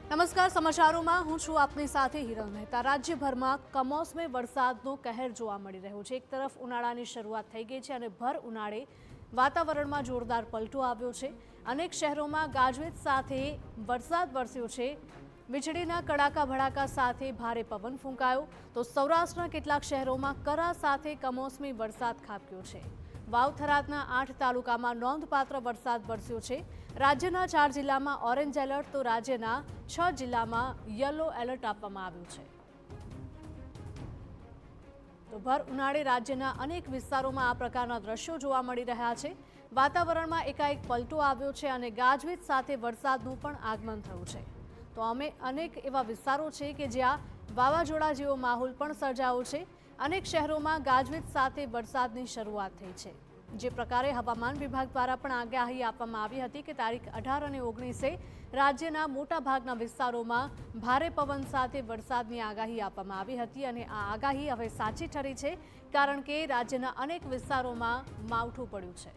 નમસ્કાર, સમાચારોમાં હું છું આપની સાથે હિરલ મહેતા। રાજ્યભરમાં કમોસમી વરસાદનો કહેર જોવા મળી રહ્યો છે। એક તરફ ઉનાળાની શરૂઆત થઈ ગઈ છે અને ભર ઉનાળે વાતાવરણમાં જોરદાર પલટો આવ્યો છે। અનેક શહેરોમાં ગાજવીજ સાથે વરસાદ વરસ્યો છે। વીજળીના કડાકા ભડાકા સાથે ભારે પવન ફૂંકાયો તો સૌરાષ્ટ્રના કેટલાક શહેરોમાં કરા સાથે કમોસમી વરસાદ ખાબક્યો છે। વાવ થરાદના 8 તાલુકામાં નોંધપાત્ર વરસાદ વરસ્યો છે। રાજ્યના 4 જિલ્લામાં ઓરેન્જ એલર્ટ તો રાજ્યના 6 જિલ્લામાં યલો એલર્ટ આપવામાં આવ્યું છે। તો ભર ઉનાળે રાજ્યના અનેક વિસ્તારોમાં આ પ્રકારના દ્રશ્યો જોવા મળી રહ્યા છે। વાતાવરણમાં એકાએક પલટો આવ્યો છે અને ગાજવીજ સાથે વરસાદનું પણ આગમન થયું છે। તો અનેક એવા વિસ્તારો છે કે જ્યાં વાવાઝોડા જેવો માહોલ પણ સર્જાયો છે। અનેક શહેરોમાં ગાજવીજ સાથે વરસાદની શરૂઆત થઈ છે। જે પ્રકારે હવામાન વિભાગ દ્વારા પણ આગાહી આપવામાં આવી હતી કે તારીખ 18 અને 19 રાજ્યના મોટાભાગના વિસ્તારોમાં ભારે પવન સાથે વરસાદની આગાહી આપવામાં આવી હતી અને આ આગાહી હવે સાચી ઠરી છે, કારણ કે રાજ્યના અનેક વિસ્તારોમાં માવઠું પડ્યું છે।